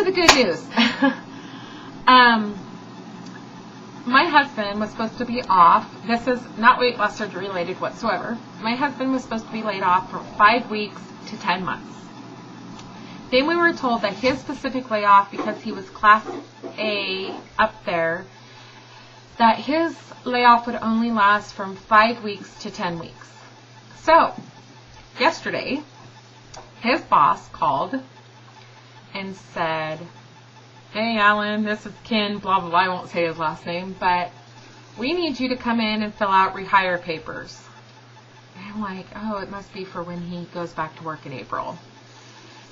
to the good news. My husband was supposed to be off. This is not weight loss surgery related whatsoever. My husband was supposed to be laid off for 5 weeks to 10 months. Then we were told that his specific layoff, because he was class A up there, that his layoff would only last from 5 weeks to 10 weeks. So, yesterday, his boss called and said, "Hey, Alan, this is Ken, blah, blah, blah." I won't say his last name, but we need you to come in and fill out rehire papers. And I'm like, oh, it must be for when he goes back to work in April.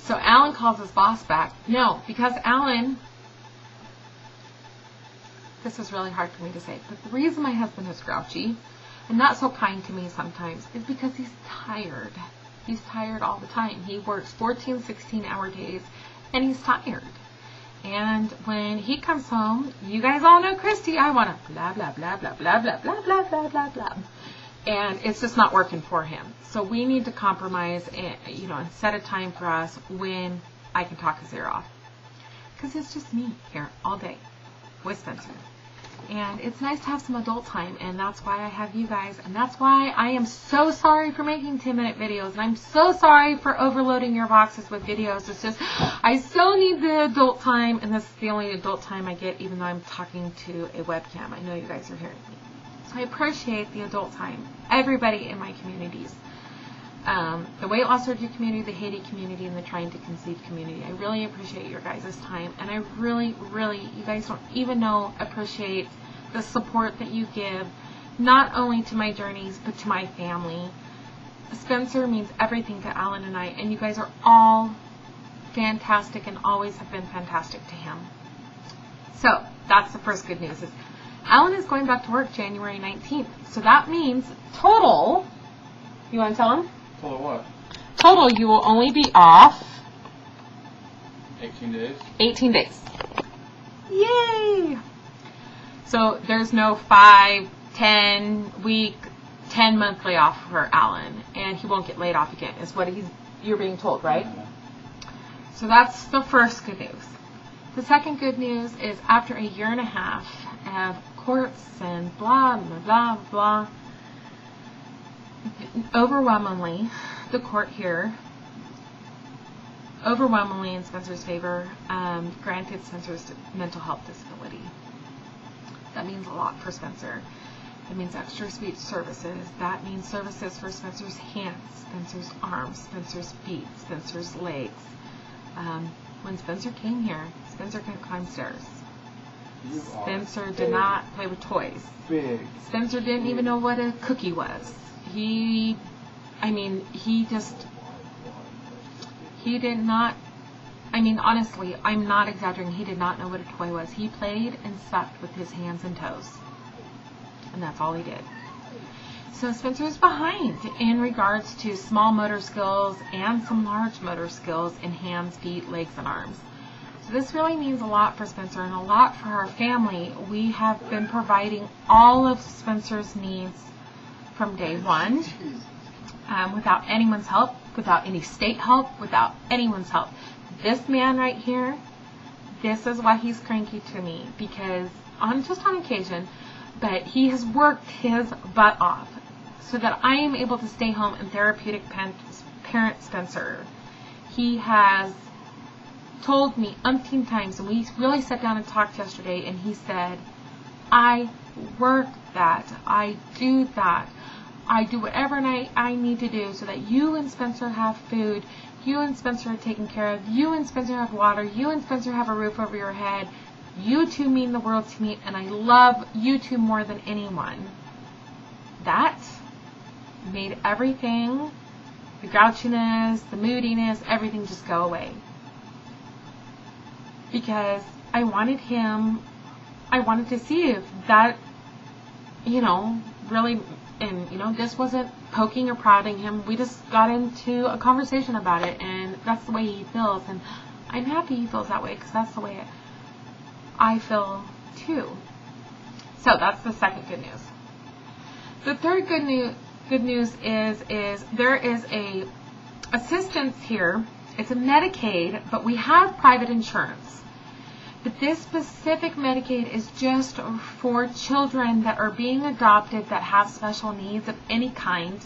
So Alan calls his boss back. No, because Alan, this is really hard for me to say, but the reason my husband is grouchy and not so kind to me sometimes is because he's tired. He's tired all the time. He works 14, 16-hour days, and he's tired. And when he comes home, you guys all know Christy, I want to blah, blah, blah, blah, blah, blah, blah, blah, blah, blah, blah. And it's just not working for him. So we need to compromise and, and set a time for us when I can talk his ear off. Because it's just me here all day with Spencer. And it's nice to have some adult time, and that's why I have you guys, and that's why I am so sorry for making 10-minute videos, and I'm so sorry for overloading your boxes with videos. It's just, I so need the adult time, and this is the only adult time I get, even though I'm talking to a webcam. I know you guys are hearing me. So I appreciate the adult time, everybody in my communities. The weight loss surgery community, the Haiti community, and the trying to conceive community. I really appreciate your guys' time, and I really, really, you guys don't even know, appreciate the support that you give, not only to my journeys, but to my family. Spencer means everything to Alan and I, and you guys are all fantastic and always have been fantastic to him. So, that's the first good news. Is Alan is going back to work January 19th. So that means total, you want to tell him? Total what? Total, you will only be off 18 days. 18 days. Yay! So there's no 5, 10 week, 10 month layoff for Alan, and he won't get laid off again, is what you're being told, right? So that's the first good news. The second good news is after a year and a half of courts and blah, blah, blah, blah, overwhelmingly, the court here, overwhelmingly in Spencer's favor, granted Spencer's mental health disability. That means a lot for Spencer. It means extra speech services. That means services for Spencer's hands, Spencer's arms, Spencer's feet, Spencer's legs. When Spencer came here, Spencer couldn't climb stairs. Spencer did not play with toys. Spencer didn't even know what a cookie was. He did not, honestly, I'm not exaggerating, he did not know what a toy was. He played and sucked with his hands and toes. And that's all he did. So Spencer's behind in regards to small motor skills and some large motor skills in hands, feet, legs, and arms. So this really means a lot for Spencer and a lot for our family. We have been providing all of Spencer's needs from day one, without anyone's help, without any state help, without anyone's help. This man right here, this is why he's cranky to me, because just on occasion, but he has worked his butt off so that I am able to stay home and therapeutic parent Spencer. He has told me umpteen times, and we really sat down and talked yesterday, and he said, I work that, I do that, I do whatever I need to do so that you and Spencer have food, you and Spencer are taken care of, you and Spencer have water, you and Spencer have a roof over your head. You two mean the world to me, and I love you two more than anyone. That made everything, the grouchiness, the moodiness, everything just go away. Because I wanted to see if that, really, and, this wasn't poking or prodding him. We just got into a conversation about it, and that's the way he feels, and I'm happy he feels that way, because that's the way I feel too. So that's the second good news. The third good news is there is a assistance here It's a Medicaid, but we have private insurance. But this specific Medicaid is just for children that are being adopted that have special needs of any kind.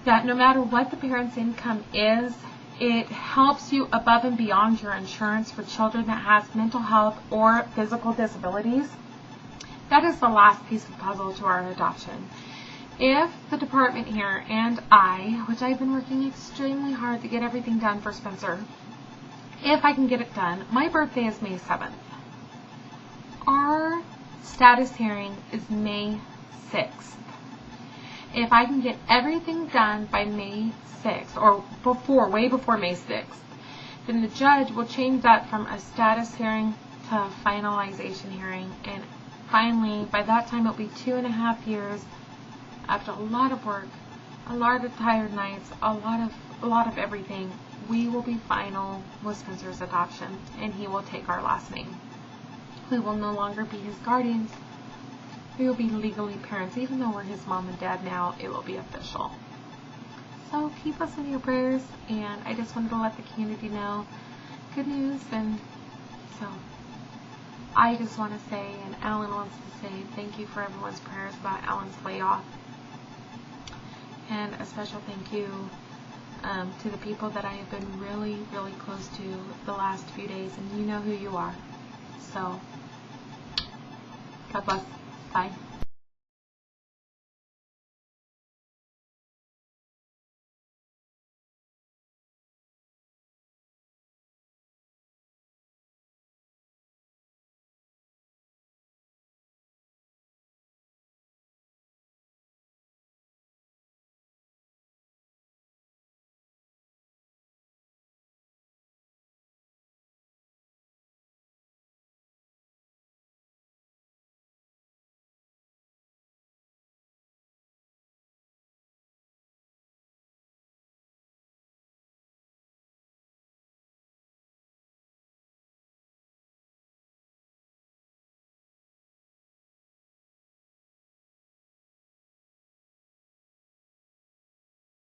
That no matter what the parent's income is, it helps you above and beyond your insurance for children that has mental health or physical disabilities. That is the last piece of the puzzle to our adoption. If the department here and I, which I've been working extremely hard to get everything done for Spencer, if I can get it done, my birthday is May 7th. Our status hearing is May 6th. If I can get everything done by May 6th, or before, way before May 6th, then the judge will change that from a status hearing to a finalization hearing. And finally, by that time, it'll be 2.5 years after a lot of work, a lot of tired nights, a lot of everything. We will be final with Spencer's adoption, and he will take our last name. We will no longer be his guardians. We will be legally parents. Even though we're his mom and dad now, it will be official. So keep us in your prayers, and I just wanted to let the community know good news. And so I just want to say, and Alan wants to say, thank you for everyone's prayers about Alan's layoff. And a special thank you to the people that I have been really, really close to the last few days, and you know who you are. So, God bless. Bye.